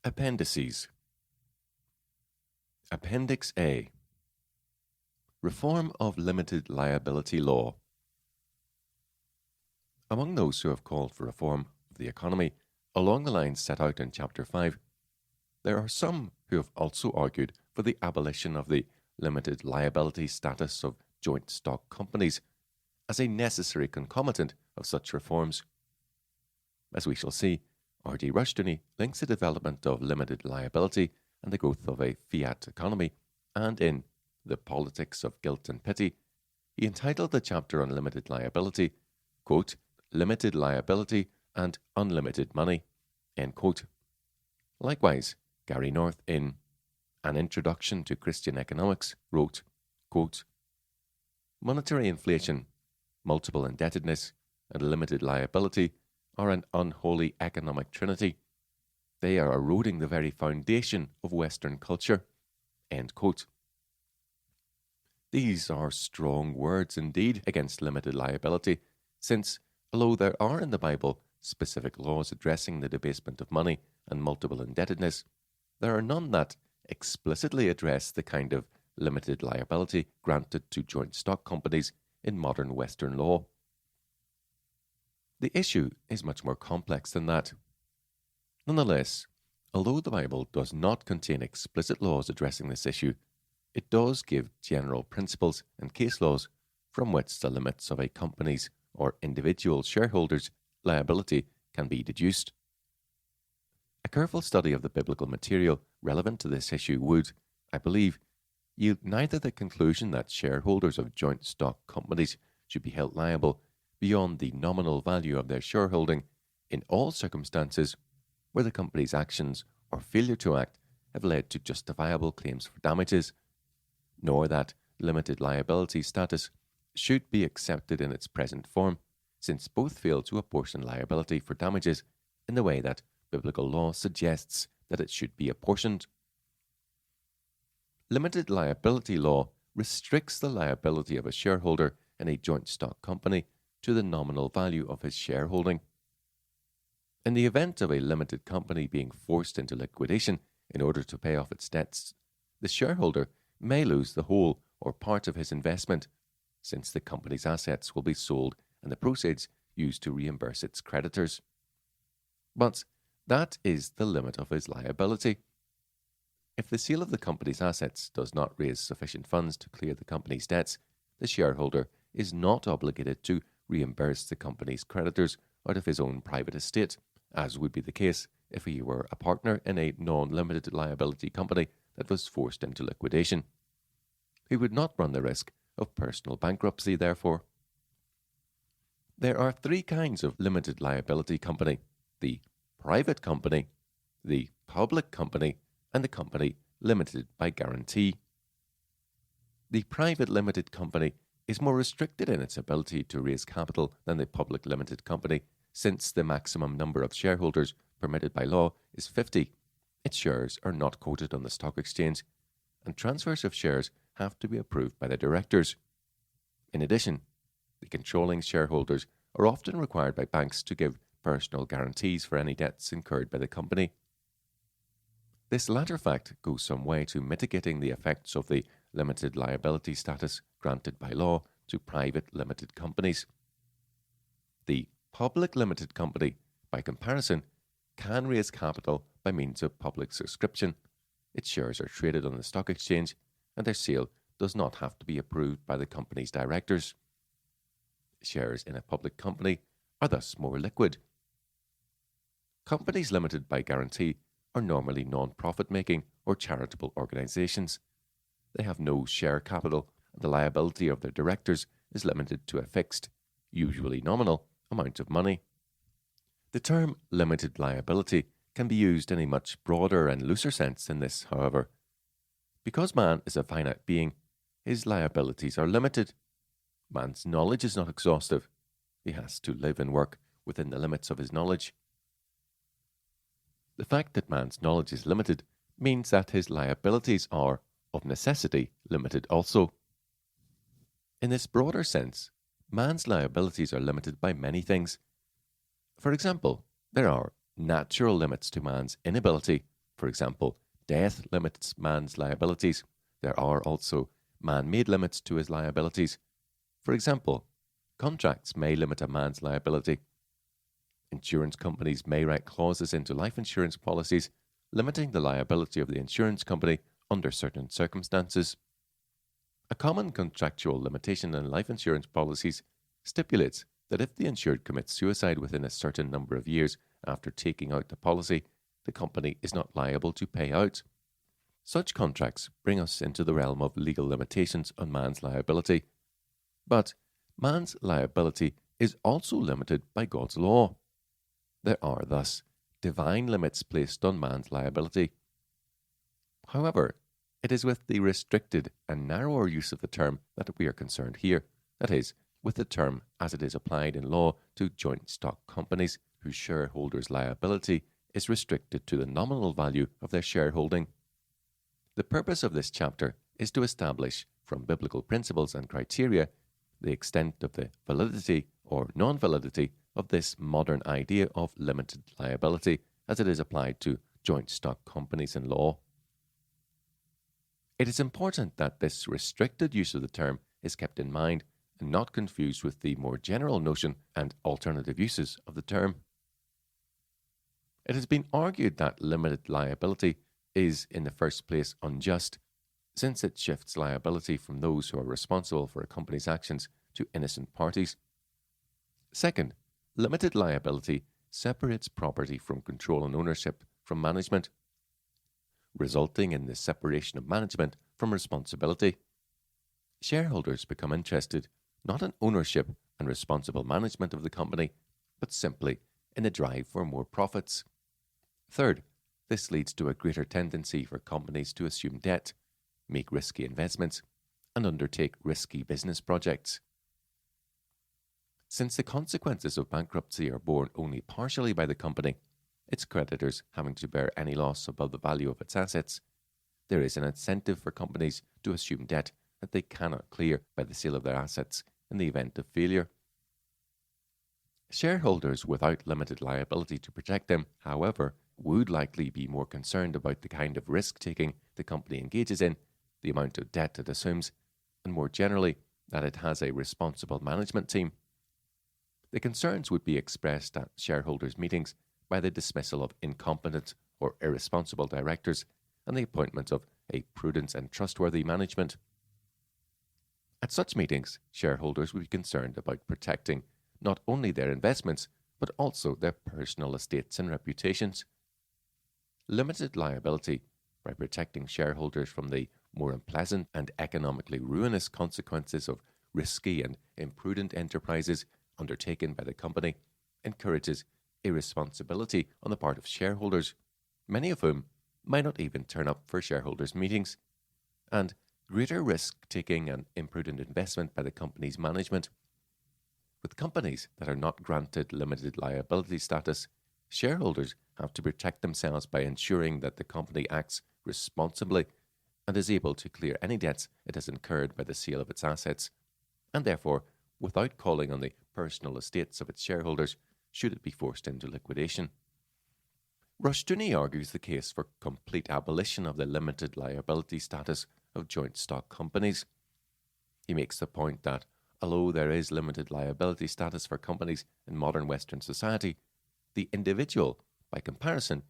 Appendices. Appendix A. Reform of Limited Liability Law. Among those who have called for reform of the economy along the lines set out in Chapter 5, there are some who have also argued for the abolition of the limited liability status of joint stock companies as a necessary concomitant of such reforms. As we shall see, R.D. Rushdoony links the development of limited liability and the growth of a fiat economy, and in The Politics of Guilt and Pity, he entitled the chapter on limited liability, quote, Limited Liability and Unlimited Money, end quote. Likewise, Gary North, in An Introduction to Christian Economics, wrote, quote, Monetary inflation, multiple indebtedness, and limited liability are an unholy economic trinity. They are eroding the very foundation of Western culture, end quote. These are strong words indeed against limited liability, since, although there are in the Bible specific laws addressing the debasement of money and multiple indebtedness, there are none that explicitly address the kind of limited liability granted to joint stock companies in modern Western law. The issue is much more complex than that. Nonetheless, although the Bible does not contain explicit laws addressing this issue, it does give general principles and case laws from which the limits of a company's or individual shareholders' liability can be deduced. A careful study of the biblical material relevant to this issue would, I believe, yield neither the conclusion that shareholders of joint stock companies should be held liable beyond the nominal value of their shareholding in all circumstances where the company's actions or failure to act have led to justifiable claims for damages, nor that limited liability status should be accepted in its present form, since both fail to apportion liability for damages in the way that biblical law suggests that it should be apportioned. Limited liability law restricts the liability of a shareholder in a joint stock company to the nominal value of his shareholding. In the event of a limited company being forced into liquidation in order to pay off its debts, the shareholder may lose the whole or part of his investment, since the company's assets will be sold and the proceeds used to reimburse its creditors. But that is the limit of his liability. If the sale of the company's assets does not raise sufficient funds to clear the company's debts, the shareholder is not obligated to reimburse the company's creditors out of his own private estate, as would be the case if he were a partner in a non-limited liability company that was forced into liquidation. He would not run the risk of personal bankruptcy, therefore. There are three kinds of limited liability company: the private company, the public company, and the company limited by guarantee. The private limited company is more restricted in its ability to raise capital than the public limited company, since the maximum number of shareholders permitted by law is 50. Its shares are not quoted on the stock exchange, and transfers of shares have to be approved by the directors. In addition, the controlling shareholders are often required by banks to give personal guarantees for any debts incurred by the company. This latter fact goes some way to mitigating the effects of the limited liability status granted by law to private limited companies. The public limited company, by comparison, can raise capital by means of public subscription. Its shares are traded on the stock exchange, and their sale does not have to be approved by the company's directors. Shares in a public company are thus more liquid. Companies limited by guarantee are normally non-profit making or charitable organizations. They have no share capital, and the liability of their directors is limited to a fixed, usually nominal, amount of money. The term limited liability can be used in a much broader and looser sense than this, however. Because man is a finite being, his liabilities are limited. Man's knowledge is not exhaustive. He has to live and work within the limits of his knowledge. The fact that man's knowledge is limited means that his liabilities are, of necessity, limited also. In this broader sense, man's liabilities are limited by many things. For example, there are natural limits to man's inability, For example, death limits man's liabilities. There are also man-made limits to his liabilities. For example, contracts may limit a man's liability. Insurance companies may write clauses into life insurance policies limiting the liability of the insurance company under certain circumstances. A common contractual limitation in life insurance policies stipulates that if the insured commits suicide within a certain number of years after taking out the policy, the company is not liable to pay out. Such contracts bring us into the realm of legal limitations on man's liability. But man's liability is also limited by God's law. There are thus divine limits placed on man's liability. However, it is with the restricted and narrower use of the term that we are concerned here, that is, with the term as it is applied in law to joint stock companies whose shareholders' liability is restricted to the nominal value of their shareholding. The purpose of this chapter is to establish, from biblical principles and criteria, the extent of the validity or non-validity of this modern idea of limited liability as it is applied to joint stock companies in law. It is important that this restricted use of the term is kept in mind and not confused with the more general notion and alternative uses of the term. It has been argued that limited liability is, in the first place, unjust, since it shifts liability from those who are responsible for a company's actions to innocent parties. Second, limited liability separates property from control and ownership from management, resulting in the separation of management from responsibility. Shareholders become interested not in ownership and responsible management of the company, but simply in a drive for more profits. Third, this leads to a greater tendency for companies to assume debt, make risky investments, and undertake risky business projects. Since the consequences of bankruptcy are borne only partially by the company, its creditors having to bear any loss above the value of its assets, there is an incentive for companies to assume debt that they cannot clear by the sale of their assets in the event of failure. Shareholders without limited liability to protect them, however, would likely be more concerned about the kind of risk-taking the company engages in, the amount of debt it assumes, and more generally, that it has a responsible management team. The concerns would be expressed at shareholders' meetings by the dismissal of incompetent or irresponsible directors and the appointment of a prudent and trustworthy management. At such meetings, shareholders would be concerned about protecting not only their investments, but also their personal estates and reputations. Limited liability, by protecting shareholders from the more unpleasant and economically ruinous consequences of risky and imprudent enterprises undertaken by the company, encourages irresponsibility on the part of shareholders, many of whom might not even turn up for shareholders' meetings, and greater risk-taking and imprudent investment by the company's management. With companies that are not granted limited liability status, shareholders have to protect themselves by ensuring that the company acts responsibly and is able to clear any debts it has incurred by the sale of its assets, and therefore without calling on the personal estates of its shareholders should it be forced into liquidation. Rushdoony argues the case for complete abolition of the limited liability status of joint stock companies. He makes the point that, although there is limited liability status for companies in modern Western society, the individual, by comparison,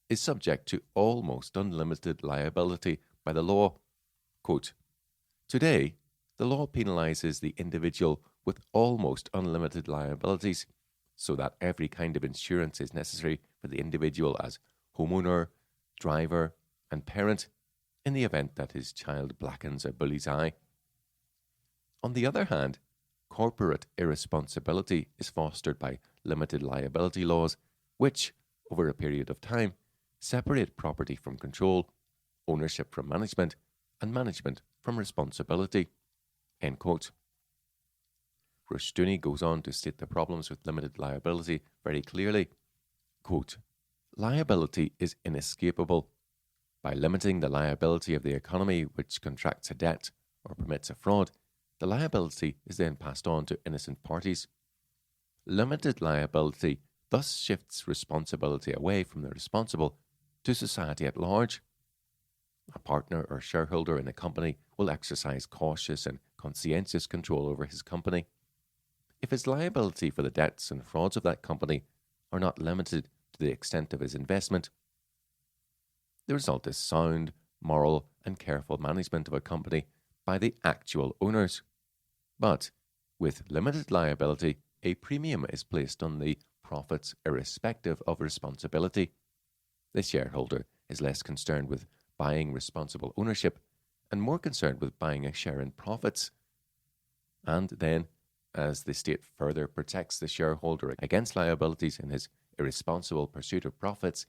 is subject to almost unlimited liability by the law. Quote, "Today, the law penalizes the individual with almost unlimited liabilities, so that every kind of insurance is necessary for the individual as homeowner, driver, and parent in the event that his child blackens a bully's eye. On the other hand, corporate irresponsibility is fostered by limited liability laws, which, over a period of time, separate property from control, ownership from management, and management from responsibility." End quote. Rushdoony goes on to state the problems with limited liability very clearly. Quote, "Liability is inescapable. By limiting the liability of the economy which contracts a debt or permits a fraud, the liability is then passed on to innocent parties. Limited liability thus shifts responsibility away from the responsible to society at large. A partner or shareholder in a company will exercise cautious and conscientious control over his company. If his liability for the debts and frauds of that company are not limited to the extent of his investment, the result is sound, moral, and careful management of a company by the actual owners. But with limited liability, a premium is placed on the profits irrespective of responsibility. The shareholder is less concerned with buying responsible ownership and more concerned with buying a share in profits. And then, as the state further protects the shareholder against liabilities in his irresponsible pursuit of profits,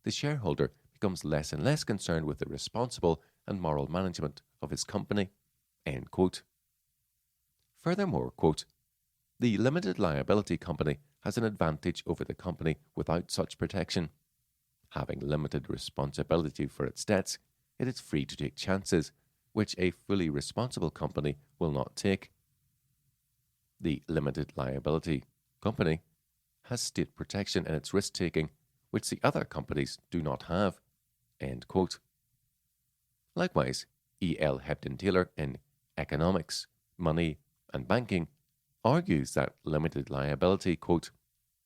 the shareholder becomes less and less concerned with the responsible and moral management of his company. End quote. Furthermore, quote, the limited liability company has an advantage over the company without such protection. Having limited responsibility for its debts, it is free to take chances, which a fully responsible company will not take. The limited liability company has state protection in its risk-taking, which the other companies do not have. End quote. Likewise, E.L. Hepton Taylor in Economics, Money and Banking argues that limited liability, quote,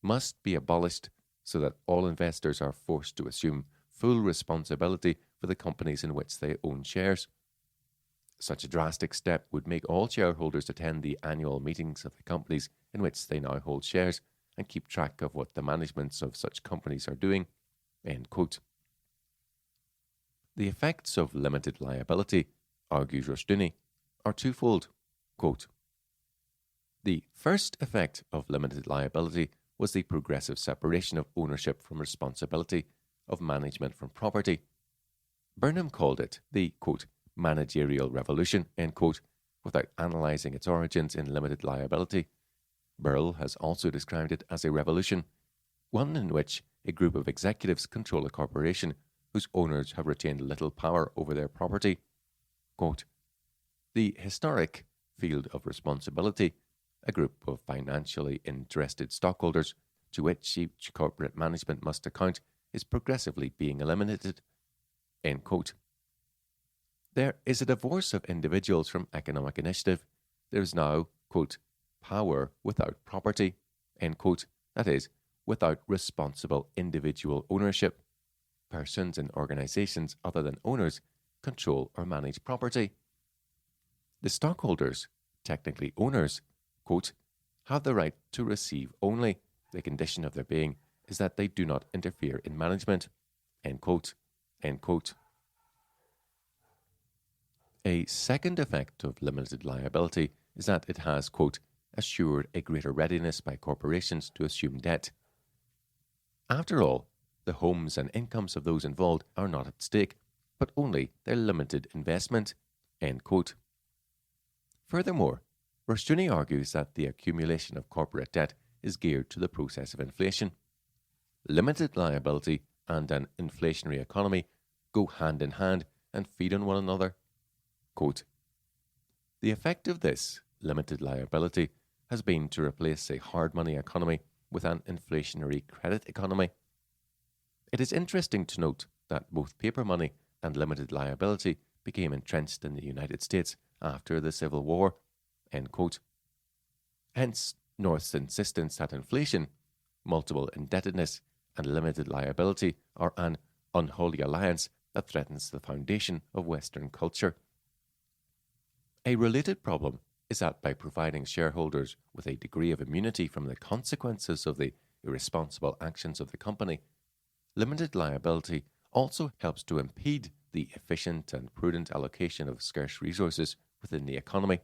must be abolished so that all investors are forced to assume full responsibility for the companies in which they own shares. Such a drastic step would make all shareholders attend the annual meetings of the companies in which they now hold shares and keep track of what the managements of such companies are doing. End quote. The effects of limited liability, argues Rushdoony, are twofold. Quote, the first effect of limited liability was the progressive separation of ownership from responsibility, of management from property. Burnham called it the, quote, managerial revolution, end quote, without analysing its origins in limited liability. Burrell has also described it as a revolution, one in which a group of executives control a corporation whose owners have retained little power over their property. Quote, the historic field of responsibility, a group of financially interested stockholders to which each corporate management must account, is progressively being eliminated. End quote. There is a divorce of individuals from economic initiative. There is now, quote, power without property, end quote, that is, without responsible individual ownership. Persons and organizations other than owners control or manage property. The stockholders, technically owners, quote, have the right to receive only. The condition of their being is that they do not interfere in management, end quote, end quote. A second effect of limited liability is that it has, quote, assured a greater readiness by corporations to assume debt. After all, the homes and incomes of those involved are not at stake, but only their limited investment, end quote. Furthermore, Rushdoony argues that the accumulation of corporate debt is geared to the process of inflation. Limited liability and an inflationary economy go hand in hand and feed on one another. Quote, the effect of this limited liability has been to replace a hard money economy with an inflationary credit economy. It is interesting to note that both paper money and limited liability became entrenched in the United States after the Civil War, end quote. Hence, North's insistence that inflation, multiple indebtedness, and limited liability are an unholy alliance that threatens the foundation of Western culture. A related problem is that by providing shareholders with a degree of immunity from the consequences of the irresponsible actions of the company, limited liability also helps to impede the efficient and prudent allocation of scarce resources within the economy,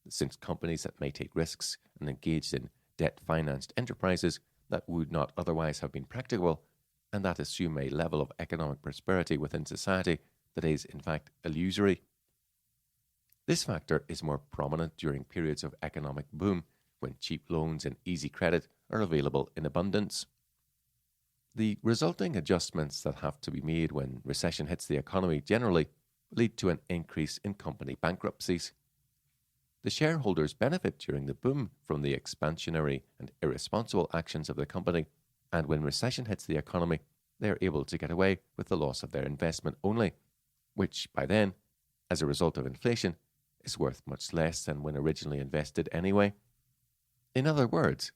since companies that may take risks and engage in debt-financed enterprises that would not otherwise have been practicable, and that assume a level of economic prosperity within society that is, in fact, illusory. This factor is more prominent during periods of economic boom, when cheap loans and easy credit are available in abundance. The resulting adjustments that have to be made when recession hits the economy generally lead to an increase in company bankruptcies. The shareholders benefit during the boom from the expansionary and irresponsible actions of the company, and when recession hits the economy, they are able to get away with the loss of their investment only, which by then, as a result of inflation, is worth much less than when originally invested anyway. In other words,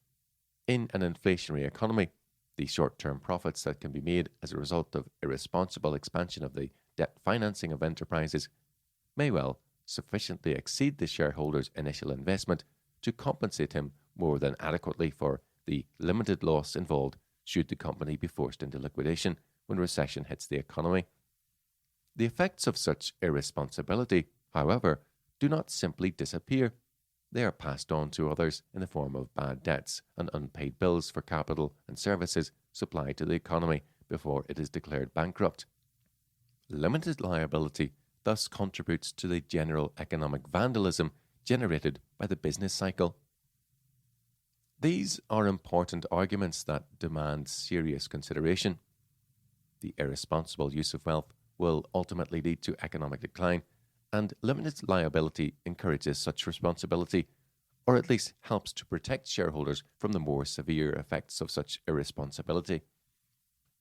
in an inflationary economy, the short-term profits that can be made as a result of irresponsible expansion of the debt financing of enterprises may well sufficiently exceed the shareholder's initial investment to compensate him more than adequately for the limited loss involved should the company be forced into liquidation when recession hits the economy. The effects of such irresponsibility, however, do not simply disappear. They are passed on to others in the form of bad debts and unpaid bills for capital and services supplied to the economy before it is declared bankrupt. Limited liability thus contributes to the general economic vandalism generated by the business cycle. These are important arguments that demand serious consideration. The irresponsible use of wealth will ultimately lead to economic decline, and limited liability encourages such responsibility, or at least helps to protect shareholders from the more severe effects of such irresponsibility.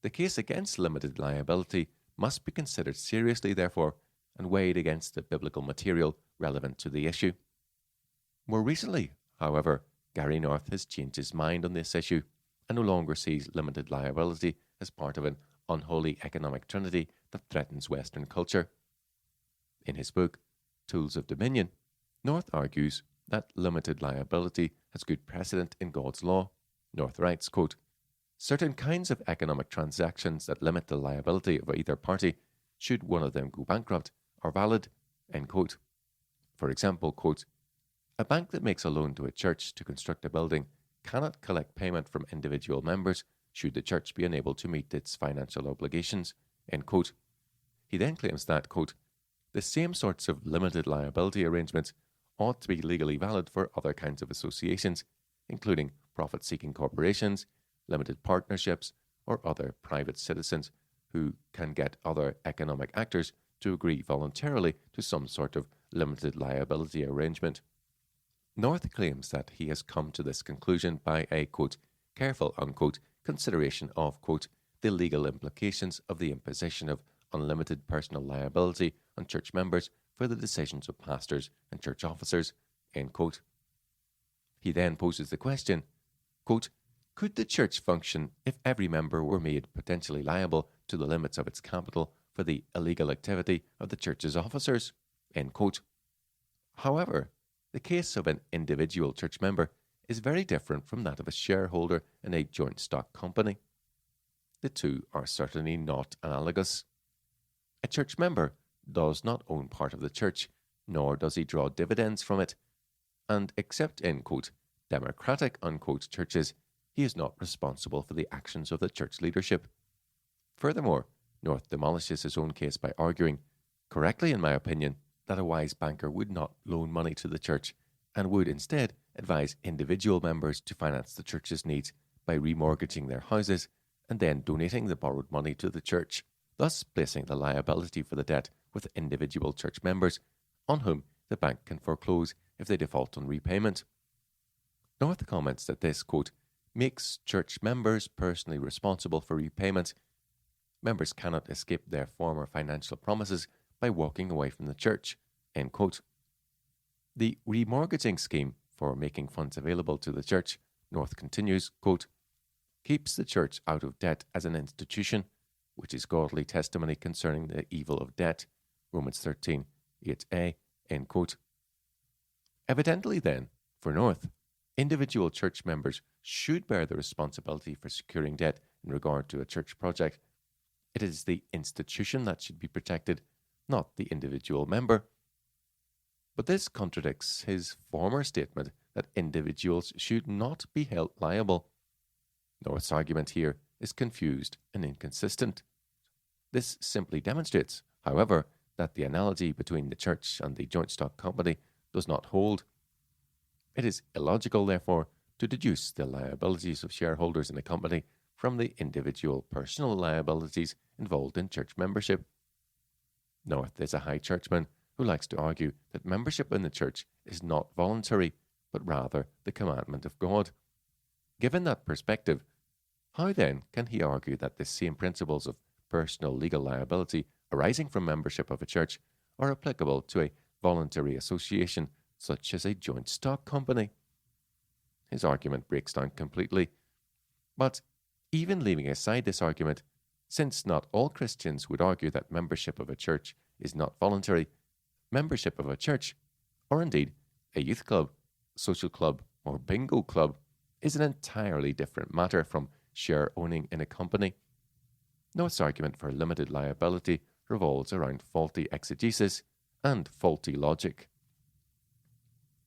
The case against limited liability must be considered seriously, therefore, and weighed against the biblical material relevant to the issue. More recently, however, Gary North has changed his mind on this issue and no longer sees limited liability as part of an unholy economic trinity that threatens Western culture. In his book, Tools of Dominion, North argues that limited liability has good precedent in God's law. North writes, quote, "Certain kinds of economic transactions that limit the liability of either party, should one of them go bankrupt, are valid," end quote. For example, quote, "A bank that makes a loan to a church to construct a building cannot collect payment from individual members should the church be unable to meet its financial obligations," end quote. He then claims that, quote, "The same sorts of limited liability arrangements ought to be legally valid for other kinds of associations, including profit-seeking corporations, limited partnerships, or other private citizens who can get other economic actors to agree voluntarily to some sort of limited liability arrangement." North claims that he has come to this conclusion by a, quote, "careful," unquote, consideration of, quote, "the legal implications of the imposition of unlimited personal liability on church members for the decisions of pastors and church officers," end quote. He then poses the question, quote, "Could the church function if every member were made potentially liable to the limits of its capital for the illegal activity of the church's officers?" End quote. However, the case of an individual church member is very different from that of a shareholder in a joint stock company. The two are certainly not analogous. A church member does not own part of the church, nor does he draw dividends from it, and except in, quote, "democratic," unquote, churches, he is not responsible for the actions of the church leadership. Furthermore, North demolishes his own case by arguing, correctly in my opinion, that a wise banker would not loan money to the church and would instead advise individual members to finance the church's needs by remortgaging their houses and then donating the borrowed money to the church, thus placing the liability for the debt with individual church members, on whom the bank can foreclose if they default on repayment. North comments that this, quote, "makes church members personally responsible for repayment. Members cannot escape their former financial promises by walking away from the church," end quote. The remortgaging scheme for making funds available to the church, North continues, quote, "keeps the church out of debt as an institution, which is godly testimony concerning the evil of debt, Romans 13, 8a, end quote. Evidently then, for North, individual church members should bear the responsibility for securing debt in regard to a church project. It is the institution that should be protected, not the individual member. But this contradicts his former statement that individuals should not be held liable. North's argument here is confused and inconsistent. This simply demonstrates, however, that the analogy between the church and the joint stock company does not hold. It is illogical, therefore, to deduce the liabilities of shareholders in a company from the individual personal liabilities involved in church membership. North is a high churchman who likes to argue that membership in the church is not voluntary, but rather the commandment of God. Given that perspective, How then can he argue that the same principles of personal legal liability arising from membership of a church are applicable to a voluntary association such as a joint stock company? His argument breaks down completely. But even leaving aside this argument, since not all Christians would argue that membership of a church is not voluntary, membership of a church, or indeed a youth club, social club, or bingo club, is an entirely different matter from share owning in a company. North's argument for limited liability revolves around faulty exegesis and faulty logic.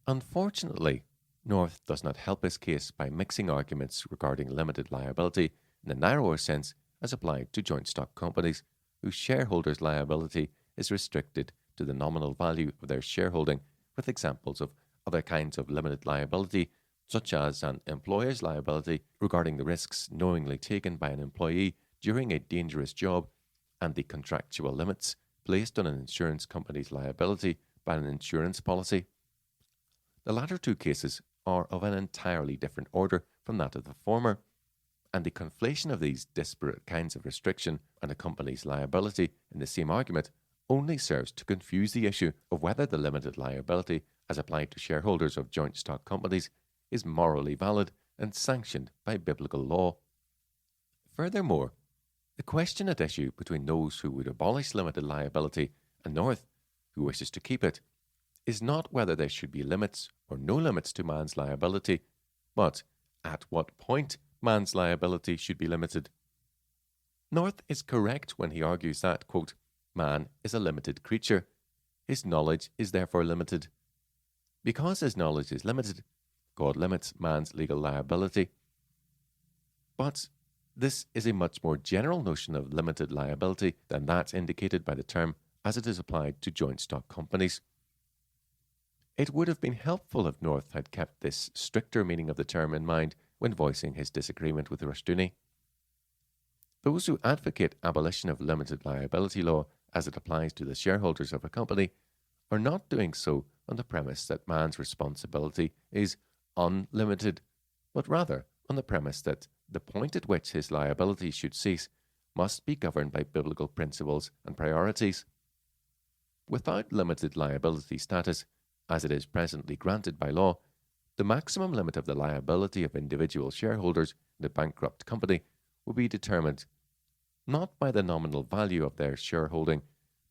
Unfortunately, North does not help his case by mixing arguments regarding limited liability in a narrower sense as applied to joint stock companies whose shareholders' liability is restricted to the nominal value of their shareholding, with examples of other kinds of limited liability, such as an employer's liability regarding the risks knowingly taken by an employee during a dangerous job, and the contractual limits placed on an insurance company's liability by an insurance policy. The latter two cases are of an entirely different order from that of the former, and the conflation of these disparate kinds of restriction and a company's liability in the same argument only serves to confuse the issue of whether the limited liability as applied to shareholders of joint stock companies is morally valid and sanctioned by biblical law. Furthermore, the question at issue between those who would abolish limited liability and North, who wishes to keep it, is not whether there should be limits or no limits to man's liability, but at what point man's liability should be limited. North is correct when he argues that, quote, man is a limited creature. His knowledge is therefore limited. Because his knowledge is limited, God limits man's legal liability. But this is a much more general notion of limited liability than that indicated by the term as it is applied to joint stock companies. It would have been helpful if North had kept this stricter meaning of the term in mind when voicing his disagreement with Rushdoony. Those who advocate abolition of limited liability law as it applies to the shareholders of a company are not doing so on the premise that man's responsibility is unlimited, but rather on the premise that the point at which his liability should cease must be governed by biblical principles and priorities. Without limited liability status, as it is presently granted by law, the maximum limit of the liability of individual shareholders in a bankrupt company will be determined not by the nominal value of their shareholding,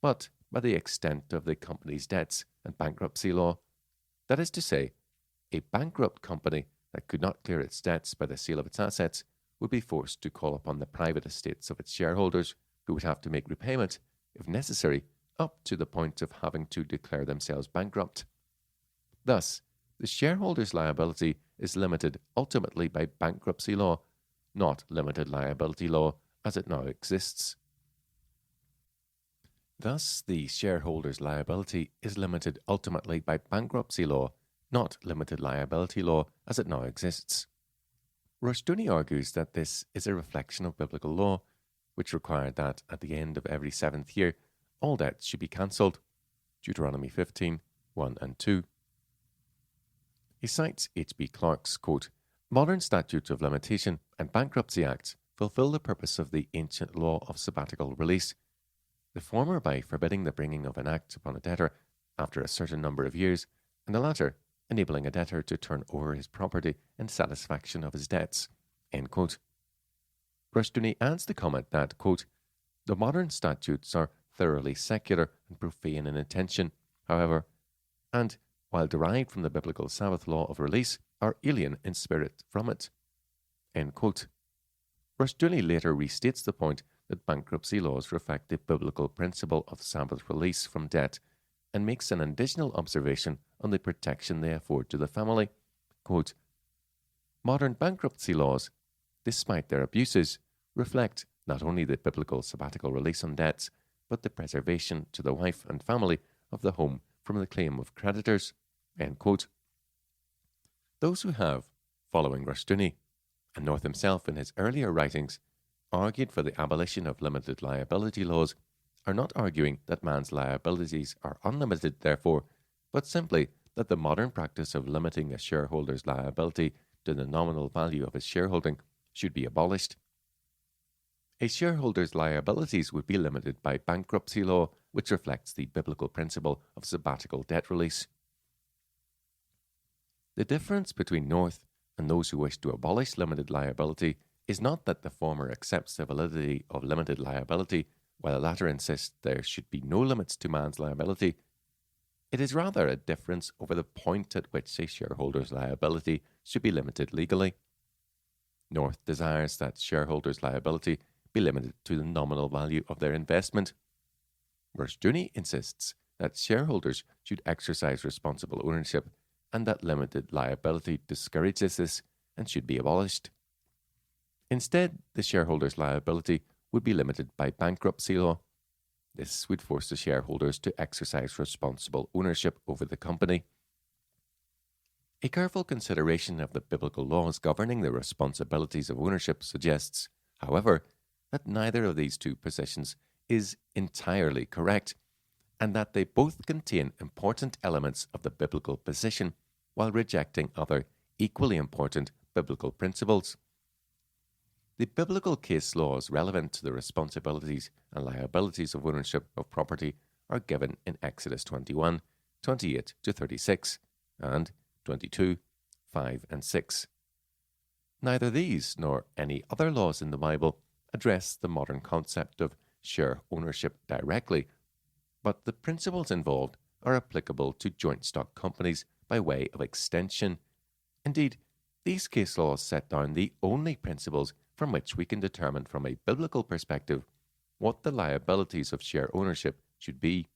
but by the extent of the company's debts and bankruptcy law. That is to say, a bankrupt company that could not clear its debts by the sale of its assets would be forced to call upon the private estates of its shareholders, who would have to make repayment, if necessary, up to the point of having to declare themselves bankrupt. Thus, the shareholders' liability is limited ultimately by bankruptcy law, not limited liability law as it now exists. Thus, the shareholders' liability is limited ultimately by bankruptcy law, not limited liability law as it now exists. Rushdoony argues that this is a reflection of biblical law, which required that at the end of every seventh year, all debts should be cancelled. Deuteronomy 15, 1 and 2. He cites H.B. Clarke's, quote, modern statutes of limitation and bankruptcy acts fulfill the purpose of the ancient law of sabbatical release, the former by forbidding the bringing of an act upon a debtor after a certain number of years, and the latter enabling a debtor to turn over his property in satisfaction of his debts. End quote. Rushdoony adds the comment that, quote, the modern statutes are thoroughly secular and profane in intention, however, and, while derived from the biblical Sabbath law of release, are alien in spirit from it. End quote. Rushdoony later restates the point that bankruptcy laws reflect the biblical principle of Sabbath release from debt, and makes an additional observation on the protection they afford to the family. Quote, modern bankruptcy laws, despite their abuses, reflect not only the biblical sabbatical release on debts, but the preservation to the wife and family of the home from the claim of creditors. End quote. Those who have, following Rushdoony, and North himself in his earlier writings, argued for the abolition of limited liability laws, are not arguing that man's liabilities are unlimited, therefore, but simply that the modern practice of limiting a shareholder's liability to the nominal value of his shareholding should be abolished. A shareholder's liabilities would be limited by bankruptcy law, which reflects the biblical principle of sabbatical debt release. The difference between North and those who wish to abolish limited liability is not that the former accepts the validity of limited liability, while the latter insists there should be no limits to man's liability. It is rather a difference over the point at which a shareholder's liability should be limited legally. North desires that shareholders' liability be limited to the nominal value of their investment, whereas Junie insists that shareholders should exercise responsible ownership and that limited liability discourages this and should be abolished. Instead, the shareholders' liability would be limited by bankruptcy law. This would force the shareholders to exercise responsible ownership over the company. A careful consideration of the biblical laws governing the responsibilities of ownership suggests, however, that neither of these two positions is entirely correct, and that they both contain important elements of the biblical position while rejecting other equally important biblical principles. The biblical case laws relevant to the responsibilities and liabilities of ownership of property are given in Exodus 21, 28 to 36, and 22, 5 and 6. Neither these nor any other laws in the Bible address the modern concept of share ownership directly, but the principles involved are applicable to joint stock companies by way of extension. Indeed, these case laws set down the only principles from which we can determine from a biblical perspective what the liabilities of share ownership should be.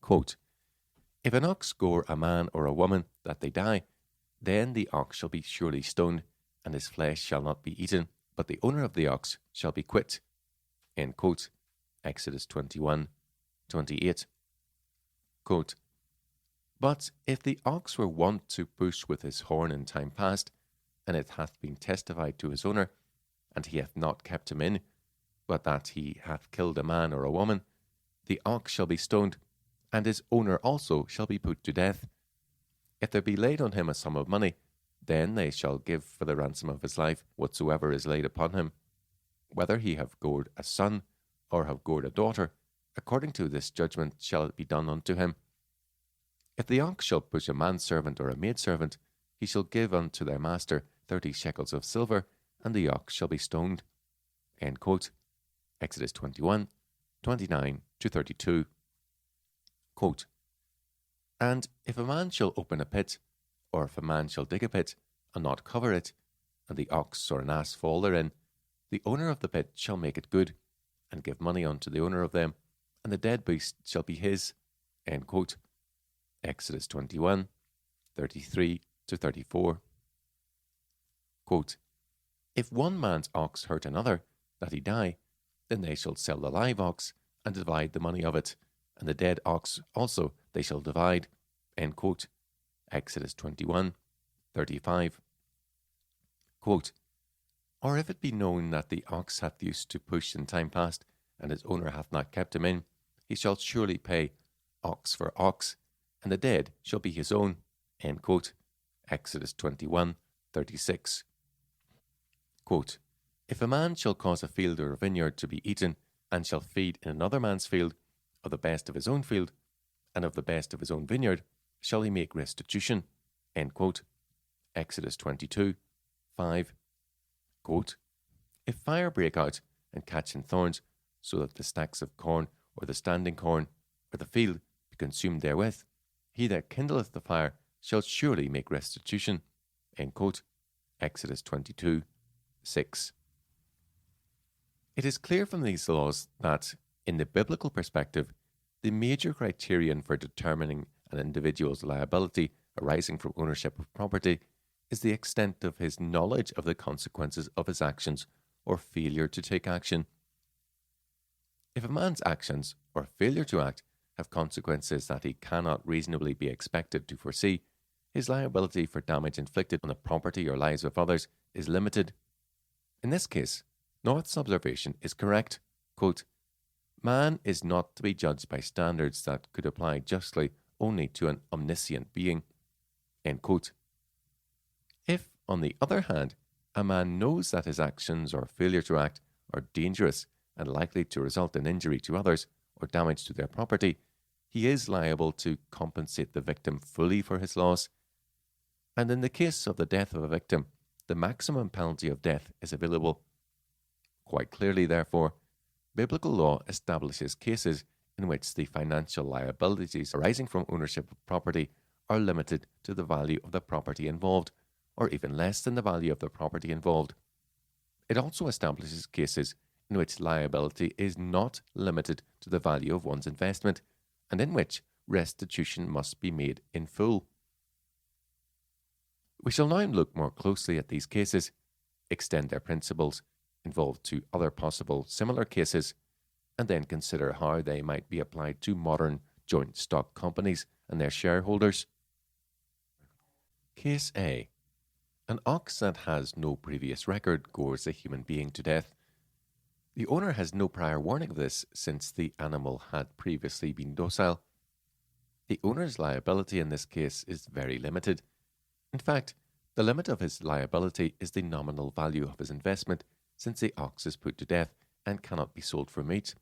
Quote, "If an ox gore a man or a woman that they die, then the ox shall be surely stoned, and his flesh shall not be eaten, but the owner of the ox shall be quit." End quote. Exodus 21, 28. Quote, "But if the ox were wont to push with his horn in time past, and it hath been testified to his owner, and he hath not kept him in, but that he hath killed a man or a woman, the ox shall be stoned, and his owner also shall be put to death. If there be laid on him a sum of money, then they shall give for the ransom of his life whatsoever is laid upon him. Whether he have gored a son, or have gored a daughter, according to this judgment shall it be done unto him. If the ox shall push a manservant or a maidservant, he shall give unto their master 30 shekels of silver, and the ox shall be stoned." End quote. Exodus 21, 29 to 32. Quote, "And if a man shall open a pit, or if a man shall dig a pit, and not cover it, and the ox or an ass fall therein, the owner of the pit shall make it good, and give money unto the owner of them, and the dead beast shall be his." End quote. Exodus 21, 33 to 34. Quote, "If one man's ox hurt another, that he die, then they shall sell the live ox, and divide the money of it, and the dead ox also they shall divide." End quote. Exodus 21, 35. Quote, "Or if it be known that the ox hath used to push in time past, and his owner hath not kept him in, he shall surely pay ox for ox, and the dead shall be his own." End quote. Exodus 21, 36. Quote, "If a man shall cause a field or a vineyard to be eaten, and shall feed in another man's field, of the best of his own field, and of the best of his own vineyard, shall he make restitution." End quote. Exodus 22, 5. Quote, "If fire break out and catch in thorns, so that the stacks of corn, or the standing corn, or the field be consumed therewith, he that kindleth the fire shall surely make restitution." End quote. Exodus 22, 6. It is clear from these laws that, in the biblical perspective, the major criterion for determining an individual's liability arising from ownership of property is the extent of his knowledge of the consequences of his actions or failure to take action. If a man's actions or failure to act have consequences that he cannot reasonably be expected to foresee, his liability for damage inflicted on the property or lives of others is limited. In this case, North's observation is correct. Quote, "Man is not to be judged by standards that could apply justly only to an omniscient being." End quote. If, on the other hand, a man knows that his actions or failure to act are dangerous and likely to result in injury to others or damage to their property, he is liable to compensate the victim fully for his loss. And in the case of the death of a victim, the maximum penalty of death is available. Quite clearly, therefore, biblical law establishes cases in which the financial liabilities arising from ownership of property are limited to the value of the property involved, or even less than the value of the property involved. It also establishes cases in which liability is not limited to the value of one's investment, and in which restitution must be made in full. We shall now look more closely at these cases, extend their principles involved to other possible similar cases, and then consider how they might be applied to modern joint stock companies and their shareholders. Case A. An ox that has no previous record gores a human being to death. The owner has no prior warning of this since the animal had previously been docile. The owner's liability in this case is very limited. In fact, the limit of his liability is the nominal value of his investment, since the ox is put to death and cannot be sold for meat.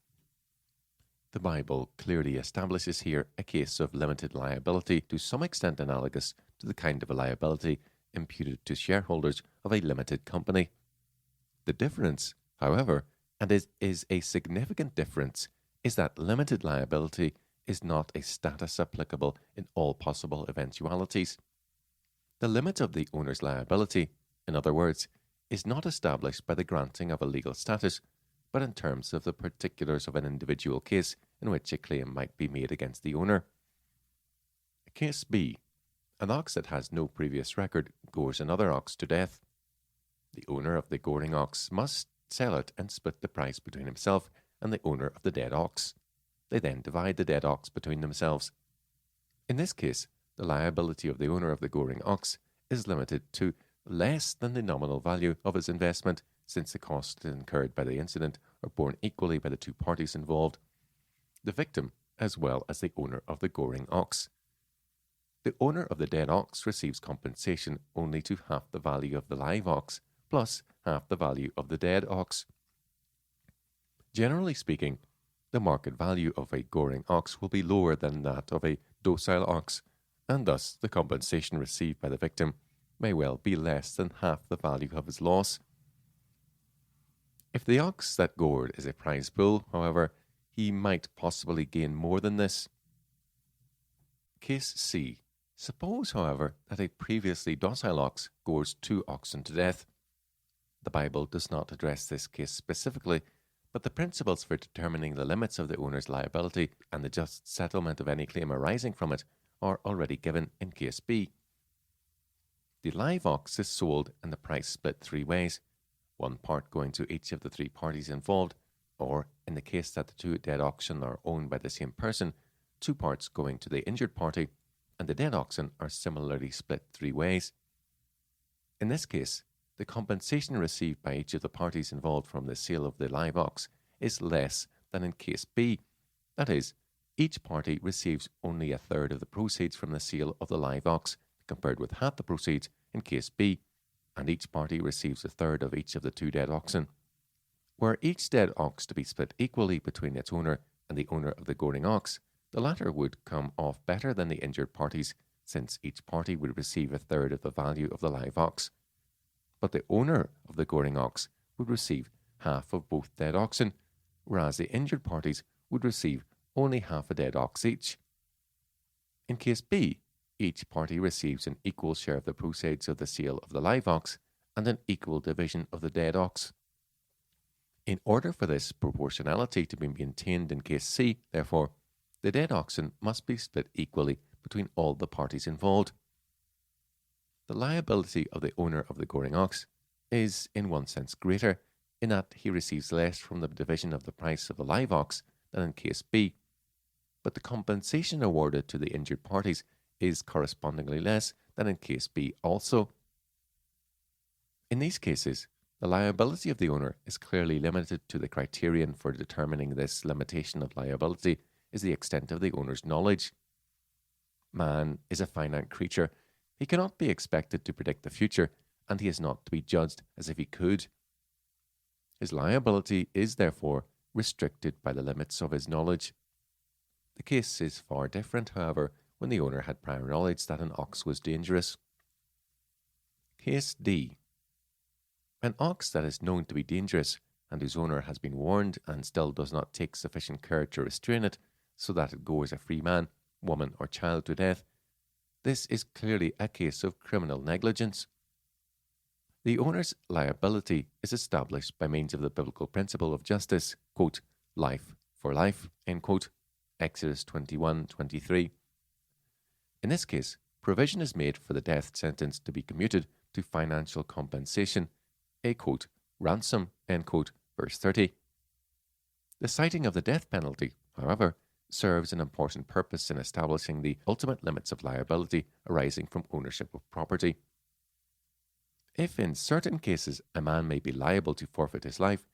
The Bible clearly establishes here a case of limited liability to some extent analogous to the kind of a liability imputed to shareholders of a limited company. The difference, however, and is a significant difference, is that limited liability is not a status applicable in all possible eventualities. The limit of the owner's liability, in other words, is not established by the granting of a legal status, but in terms of the particulars of an individual case in which a claim might be made against the owner. Case B. An ox that has no previous record gores another ox to death. The owner of the goring ox must sell it and split the price between himself and the owner of the dead ox. They then divide the dead ox between themselves. In this case, the liability of the owner of the goring ox is limited to less than the nominal value of his investment, since the costs incurred by the incident are borne equally by the two parties involved, the victim as well as the owner of the goring ox. The owner of the dead ox receives compensation only to half the value of the live ox, plus half the value of the dead ox. Generally speaking, the market value of a goring ox will be lower than that of a docile ox, and thus the compensation received by the victim may well be less than half the value of his loss. If the ox that gored is a prize bull, however, he might possibly gain more than this. Case C. Suppose, however, that a previously docile ox gores two oxen to death. The Bible does not address this case specifically, but the principles for determining the limits of the owner's liability and the just settlement of any claim arising from it are already given in Case B. The live ox is sold and the price split three ways, one part going to each of the three parties involved, or, in the case that the two dead oxen are owned by the same person, two parts going to the injured party, and the dead oxen are similarly split three ways. In this case, the compensation received by each of the parties involved from the sale of the live ox is less than in Case B. That is, each party receives only a third of the proceeds from the sale of the live ox, compared with half the proceeds in Case B, and each party receives a third of each of the two dead oxen. Were each dead ox to be split equally between its owner and the owner of the goring ox, the latter would come off better than the injured parties, since each party would receive a third of the value of the live ox. But the owner of the goring ox would receive half of both dead oxen, whereas the injured parties would receive only half a dead ox each. In Case B, each party receives an equal share of the proceeds of the sale of the live ox and an equal division of the dead ox. In order for this proportionality to be maintained in Case C, therefore, the dead oxen must be split equally between all the parties involved. The liability of the owner of the goring ox is, in one sense, greater, in that he receives less from the division of the price of the live ox than in Case B, but the compensation awarded to the injured parties is correspondingly less than in Case B also. In these cases, the liability of the owner is clearly limited to the criterion for determining this limitation of liability is the extent of the owner's knowledge. Man is a finite creature. He cannot be expected to predict the future, and he is not to be judged as if he could. His liability is therefore restricted by the limits of his knowledge. The case is far different, however, when the owner had prior knowledge that an ox was dangerous. Case D. An ox that is known to be dangerous and whose owner has been warned and still does not take sufficient care to restrain it so that it goes a free man, woman, or child to death. This is clearly a case of criminal negligence. The owner's liability is established by means of the biblical principle of justice, quote, life for life, end quote, Exodus 21:23. In this case, provision is made for the death sentence to be commuted to financial compensation, a quote, ransom, end quote, verse 30. The citing of the death penalty, however, serves an important purpose in establishing the ultimate limits of liability arising from ownership of property. If in certain cases a man may be liable to forfeit his life,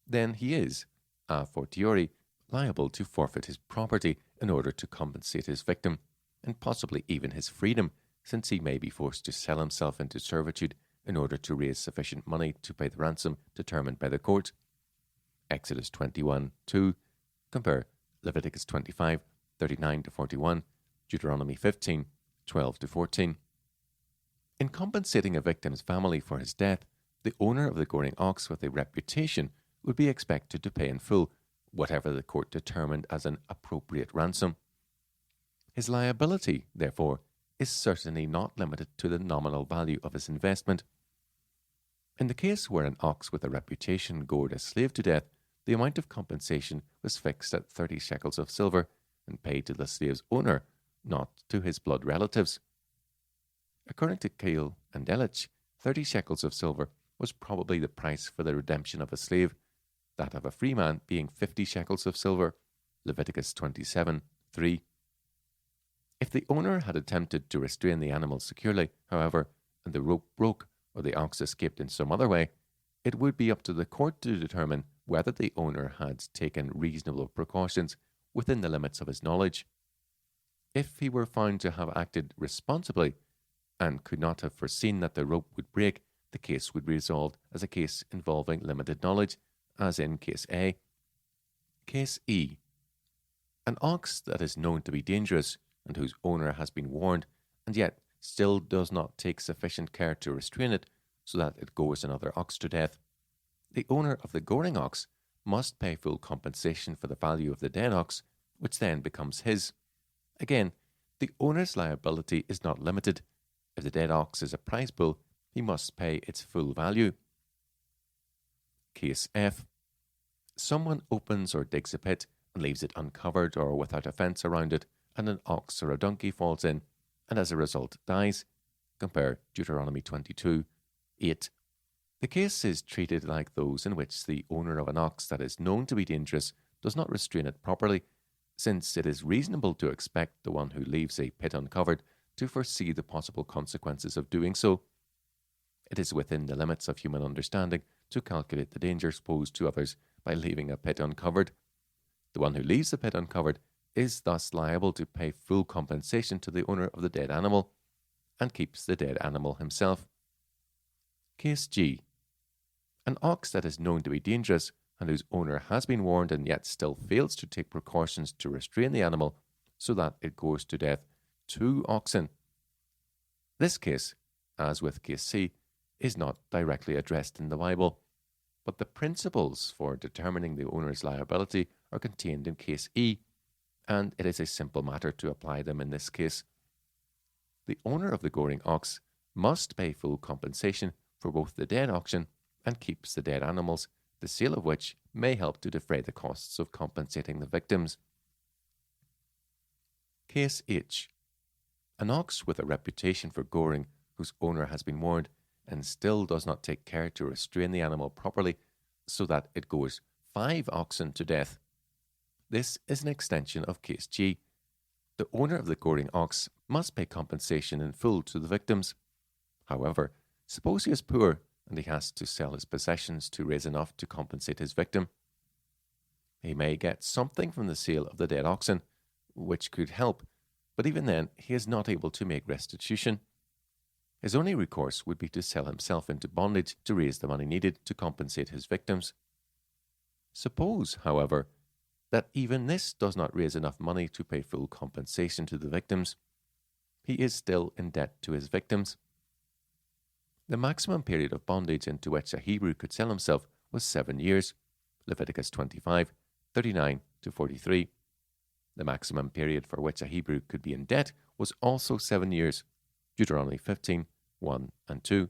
then he is, a fortiori, liable to forfeit his property in order to compensate his victim, and possibly even his freedom, since he may be forced to sell himself into servitude in order to raise sufficient money to pay the ransom determined by the court. Exodus 21:2, compare Leviticus 25:39-41, Deuteronomy 15:12-14. In compensating a victim's family for his death, the owner of the goring ox with a reputation would be expected to pay in full whatever the court determined as an appropriate ransom. His liability, therefore, is certainly not limited to the nominal value of his investment. In the case where an ox with a reputation gored a slave to death, the amount of compensation was fixed at 30 shekels of silver and paid to the slave's owner, not to his blood relatives. According to Keil and Delitzsch, 30 shekels of silver was probably the price for the redemption of a slave, that of a free man being 50 shekels of silver, Leviticus 27:3. If the owner had attempted to restrain the animal securely, however, and the rope broke or the ox escaped in some other way, it would be up to the court to determine whether the owner had taken reasonable precautions within the limits of his knowledge. If he were found to have acted responsibly and could not have foreseen that the rope would break, the case would be resolved as a case involving limited knowledge, as in Case A. Case E. An ox that is known to be dangerous and whose owner has been warned and yet still does not take sufficient care to restrain it so that it goes another ox to death. The owner of the goring ox must pay full compensation for the value of the dead ox, which then becomes his. Again, the owner's liability is not limited. If the dead ox is a prize bull, he must pay its full value. Case F. Someone opens or digs a pit and leaves it uncovered or without a fence around it, and an ox or a donkey falls in, and as a result dies. Compare Deuteronomy 22:8. The case is treated like those in which the owner of an ox that is known to be dangerous does not restrain it properly, since it is reasonable to expect the one who leaves a pit uncovered to foresee the possible consequences of doing so. It is within the limits of human understanding to calculate the dangers posed to others by leaving a pit uncovered. The one who leaves the pit uncovered is thus liable to pay full compensation to the owner of the dead animal and keeps the dead animal himself. Case G. An ox that is known to be dangerous and whose owner has been warned and yet still fails to take precautions to restrain the animal so that it goes to death. 2 oxen. This case, as with Case C, is not directly addressed in the Bible, but the principles for determining the owner's liability are contained in Case E, and it is a simple matter to apply them in this case. The owner of the goring ox must pay full compensation for both the dead oxen and keeps the dead animals, the sale of which may help to defray the costs of compensating the victims. Case H. An ox with a reputation for goring, whose owner has been warned and still does not take care to restrain the animal properly so that it goes 5 oxen to death. This is an extension of Case G. The owner of the goring ox must pay compensation in full to the victims. However, suppose he is poor and he has to sell his possessions to raise enough to compensate his victim. He may get something from the sale of the dead oxen, which could help, but even then he is not able to make restitution. His only recourse would be to sell himself into bondage to raise the money needed to compensate his victims. Suppose, however, that even this does not raise enough money to pay full compensation to the victims. He is still in debt to his victims. The maximum period of bondage into which a Hebrew could sell himself was 7 years, Leviticus 25, 39 to 43. The maximum period for which a Hebrew could be in debt was also 7 years, Deuteronomy 15, 1 and 2.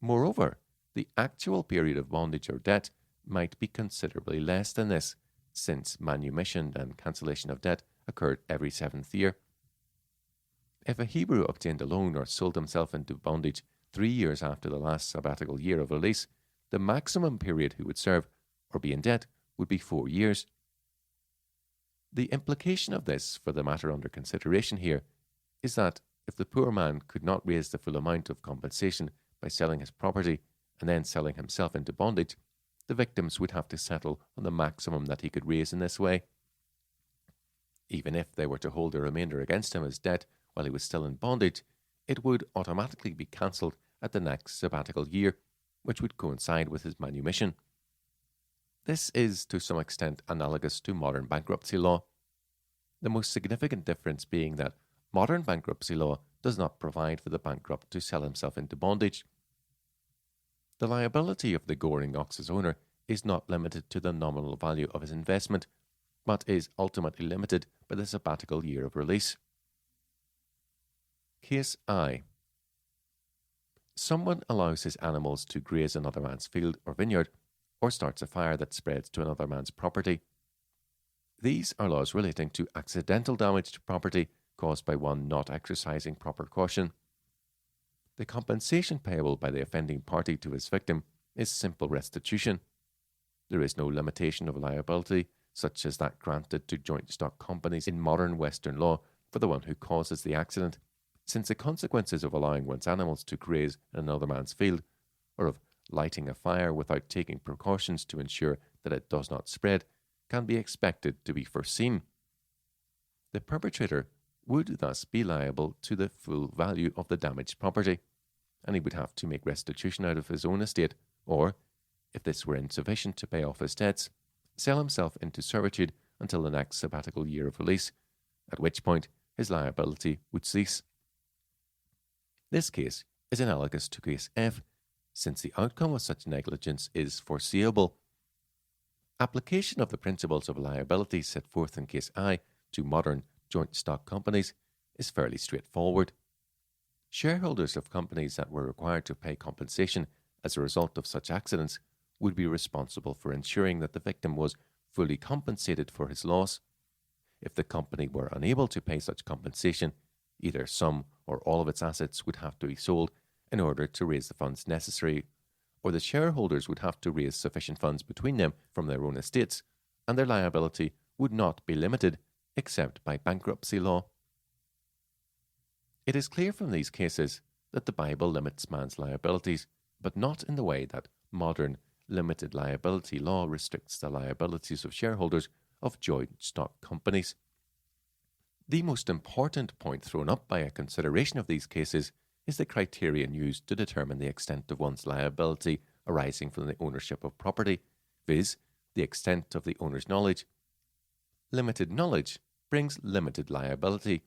Moreover, the actual period of bondage or debt might be considerably less than this, since manumission and cancellation of debt occurred every 7th year. If a Hebrew obtained a loan or sold himself into bondage 3 years after the last sabbatical year of release, the maximum period he would serve or be in debt would be 4 years. The implication of this for the matter under consideration here is that if the poor man could not raise the full amount of compensation by selling his property and then selling himself into bondage, the victims would have to settle on the maximum that he could raise in this way. Even if they were to hold the remainder against him as debt while he was still in bondage, it would automatically be cancelled at the next sabbatical year, which would coincide with his manumission. This is to some extent analogous to modern bankruptcy law, the most significant difference being that modern bankruptcy law does not provide for the bankrupt to sell himself into bondage. The liability of the goring ox's owner is not limited to the nominal value of his investment, but is ultimately limited by the sabbatical year of release. Case I. Someone allows his animals to graze another man's field or vineyard, or starts a fire that spreads to another man's property. These are laws relating to accidental damage to property caused by one not exercising proper caution. The compensation payable by the offending party to his victim is simple restitution. There is no limitation of liability, such as that granted to joint stock companies in modern Western law for the one who causes the accident, since the consequences of allowing one's animals to graze in another man's field, or of lighting a fire without taking precautions to ensure that it does not spread, can be expected to be foreseen. The perpetrator would thus be liable to the full value of the damaged property, and he would have to make restitution out of his own estate, or, if this were insufficient to pay off his debts, sell himself into servitude until the next sabbatical year of release, at which point his liability would cease. This case is analogous to case F, since the outcome of such negligence is foreseeable. Application of the principles of liability set forth in case I to modern joint stock companies is fairly straightforward. Shareholders of companies that were required to pay compensation as a result of such accidents would be responsible for ensuring that the victim was fully compensated for his loss. If the company were unable to pay such compensation, either some or all of its assets would have to be sold in order to raise the funds necessary, or the shareholders would have to raise sufficient funds between them from their own estates, and their liability would not be limited except by bankruptcy law. It is clear from these cases that the Bible limits man's liabilities, but not in the way that modern limited liability law restricts the liabilities of shareholders of joint stock companies. The most important point thrown up by a consideration of these cases is the criterion used to determine the extent of one's liability arising from the ownership of property, viz., the extent of the owner's knowledge. Limited knowledge brings limited liability.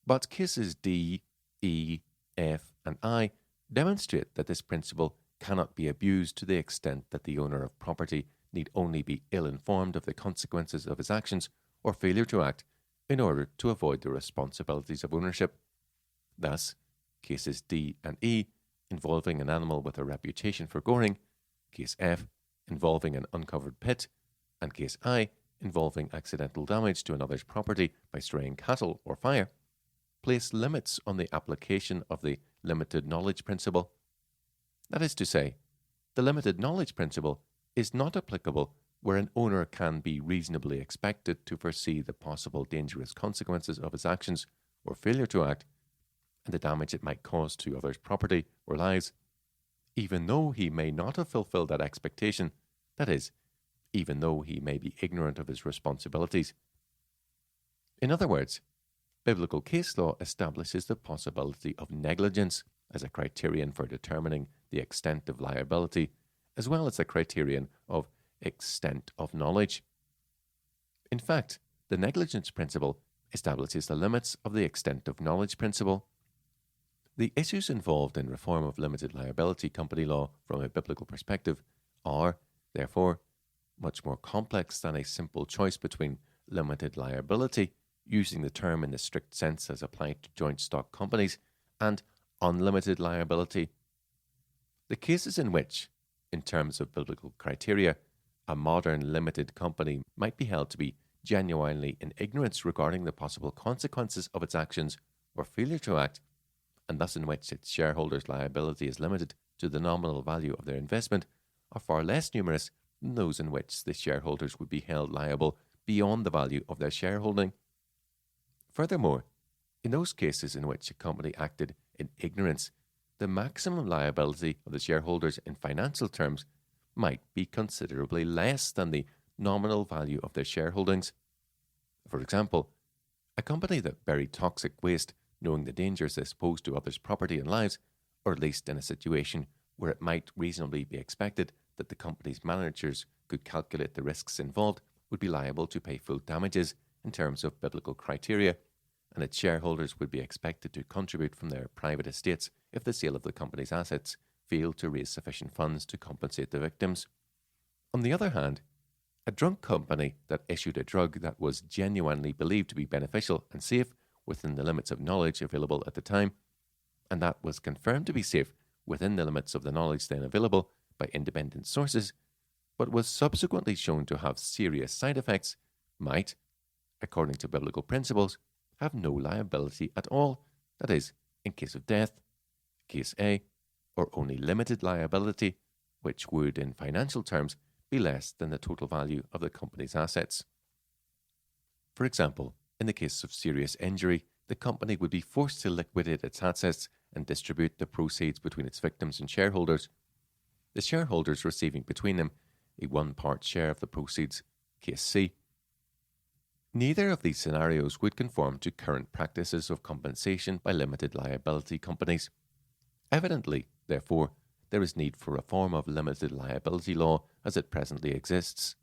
But cases D, E, F, and I demonstrate that this principle cannot be abused to the extent that the owner of property need only be ill-informed of the consequences of his actions or failure to act in order to avoid the responsibilities of ownership. Thus, cases D and E involving an animal with a reputation for goring, case F involving an uncovered pit, and case I involving accidental damage to another's property by straying cattle or fire, place limits on the application of the limited knowledge principle. That is to say, the limited knowledge principle is not applicable where an owner can be reasonably expected to foresee the possible dangerous consequences of his actions or failure to act, and the damage it might cause to others' property or lives, even though he may not have fulfilled that expectation, that is, even though he may be ignorant of his responsibilities. In other words, biblical case law establishes the possibility of negligence as a criterion for determining the extent of liability, as well as a criterion of extent of knowledge. In fact, the negligence principle establishes the limits of the extent of knowledge principle. The issues involved in reform of limited liability company law from a biblical perspective are, therefore, much more complex than a simple choice between limited liability, using the term in the strict sense as applied to joint stock companies, and unlimited liability. The cases in which, in terms of biblical criteria, a modern limited company might be held to be genuinely in ignorance regarding the possible consequences of its actions or failure to act, and thus in which its shareholders' liability is limited to the nominal value of their investment, are far less numerous than those in which the shareholders would be held liable beyond the value of their shareholding. Furthermore, in those cases in which a company acted in ignorance, the maximum liability of the shareholders in financial terms might be considerably less than the nominal value of their shareholdings. For example, a company that buried toxic waste, knowing the dangers this posed to others' property and lives, or at least in a situation where it might reasonably be expected that the company's managers could calculate the risks involved, would be liable to pay full damages in terms of biblical criteria, and its shareholders would be expected to contribute from their private estates if the sale of the company's assets failed to raise sufficient funds to compensate the victims. On the other hand, a drug company that issued a drug that was genuinely believed to be beneficial and safe within the limits of knowledge available at the time, and that was confirmed to be safe within the limits of the knowledge then available by independent sources, but was subsequently shown to have serious side effects, might, according to biblical principles, have no liability at all, that is, in case of death, case A, or only limited liability, which would, in financial terms, be less than the total value of the company's assets. For example, in the case of serious injury, the company would be forced to liquidate its assets and distribute the proceeds between its victims and shareholders, the shareholders receiving between them a one-part share of the proceeds, case C. Neither of these scenarios would conform to current practices of compensation by limited liability companies. Evidently, therefore, there is need for reform of limited liability law as it presently exists.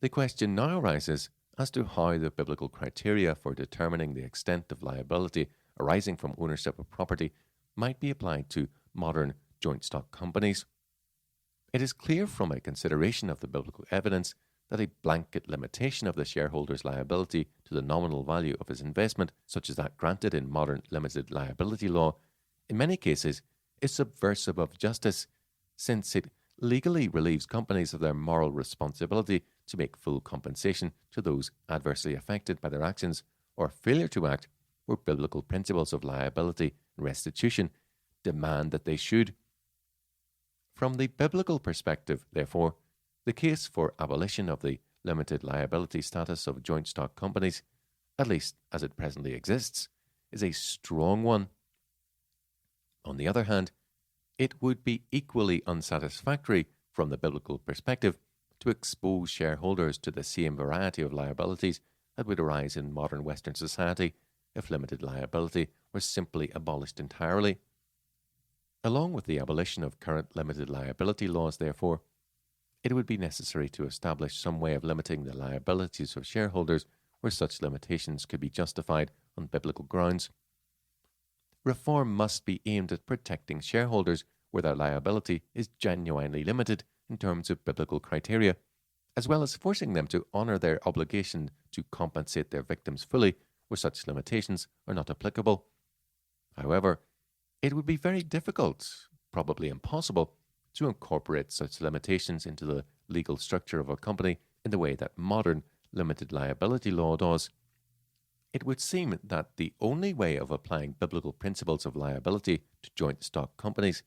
The question now arises as to how the biblical criteria for determining the extent of liability arising from ownership of property might be applied to modern joint stock companies. It is clear from a consideration of the biblical evidence that a blanket limitation of the shareholder's liability to the nominal value of his investment, such as that granted in modern limited liability law, in many cases is subversive of justice, since it legally relieves companies of their moral responsibility to make full compensation to those adversely affected by their actions or failure to act where biblical principles of liability and restitution demand that they should. From the biblical perspective, therefore, the case for abolition of the limited liability status of joint stock companies, at least as it presently exists, is a strong one. On the other hand, it would be equally unsatisfactory from the biblical perspective to expose shareholders to the same variety of liabilities that would arise in modern Western society if limited liability were simply abolished entirely. Along with the abolition of current limited liability laws, therefore, it would be necessary to establish some way of limiting the liabilities of shareholders where such limitations could be justified on biblical grounds. Reform must be aimed at protecting shareholders where their liability is genuinely limited in terms of biblical criteria, as well as forcing them to honour their obligation to compensate their victims fully where such limitations are not applicable. However, it would be very difficult, probably impossible, to incorporate such limitations into the legal structure of a company in the way that modern limited liability law does. It would seem that the only way of applying biblical principles of liability to joint stock companies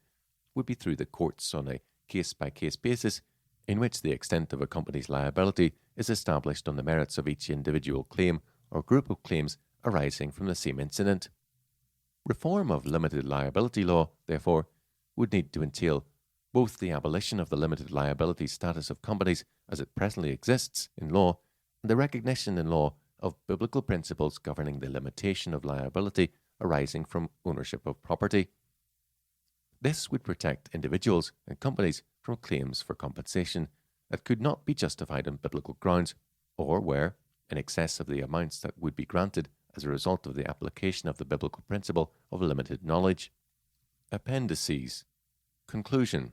would be through the courts on a case-by-case basis, in which the extent of a company's liability is established on the merits of each individual claim or group of claims arising from the same incident. Reform of limited liability law, therefore, would need to entail both the abolition of the limited liability status of companies as it presently exists in law and the recognition in law of biblical principles governing the limitation of liability arising from ownership of property. This would protect individuals and companies from claims for compensation that could not be justified on biblical grounds, or were in excess of the amounts that would be granted as a result of the application of the biblical principle of limited knowledge. Appendices. Conclusion.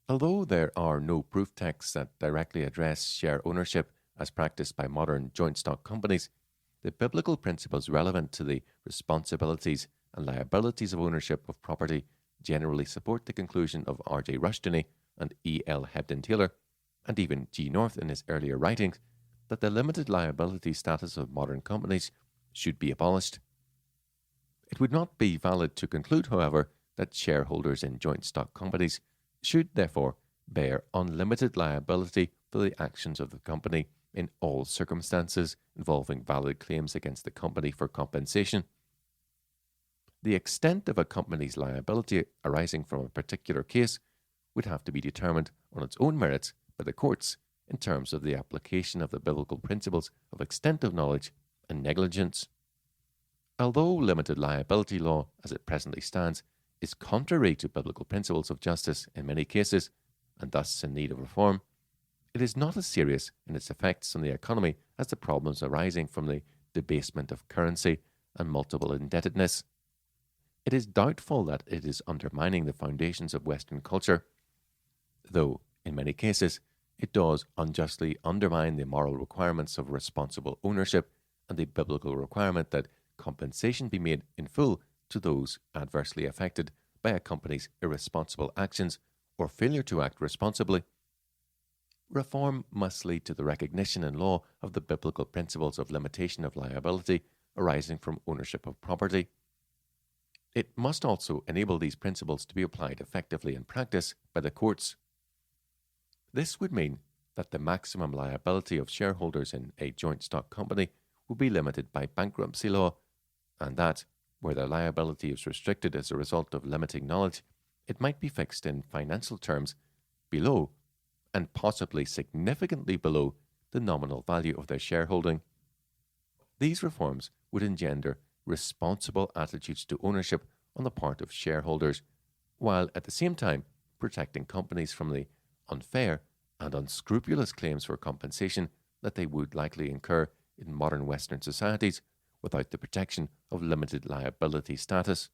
Although there are no proof texts that directly address share ownership as practiced by modern joint stock companies, the biblical principles relevant to the responsibilities and liabilities of ownership of property generally support the conclusion of R.J. Rushdoony and E.L. Hebden Taylor, and even G. North in his earlier writings, that the limited liability status of modern companies should be abolished. It would not be valid to conclude, however, that shareholders in joint stock companies should therefore bear unlimited liability for the actions of the company in all circumstances involving valid claims against the company for compensation. The extent of a company's liability arising from a particular case would have to be determined on its own merits by the courts in terms of the application of the biblical principles of extent of knowledge and negligence. Although limited liability law, as it presently stands, is contrary to biblical principles of justice in many cases, and thus in need of reform, it is not as serious in its effects on the economy as the problems arising from the debasement of currency and multiple indebtedness. It is doubtful that it is undermining the foundations of Western culture, though, in many cases, it does unjustly undermine the moral requirements of responsible ownership and the biblical requirement that compensation be made in full to those adversely affected by a company's irresponsible actions or failure to act responsibly. Reform must lead to the recognition in law of the biblical principles of limitation of liability arising from ownership of property. It must also enable these principles to be applied effectively in practice by the courts. This would mean that the maximum liability of shareholders in a joint stock company would be limited by bankruptcy law, and that, where their liability is restricted as a result of limiting knowledge, it might be fixed in financial terms below, and possibly significantly below, the nominal value of their shareholding. These reforms would engender responsible attitudes to ownership on the part of shareholders, while at the same time protecting companies from the unfair and unscrupulous claims for compensation that they would likely incur in modern Western societies without the protection of limited liability status.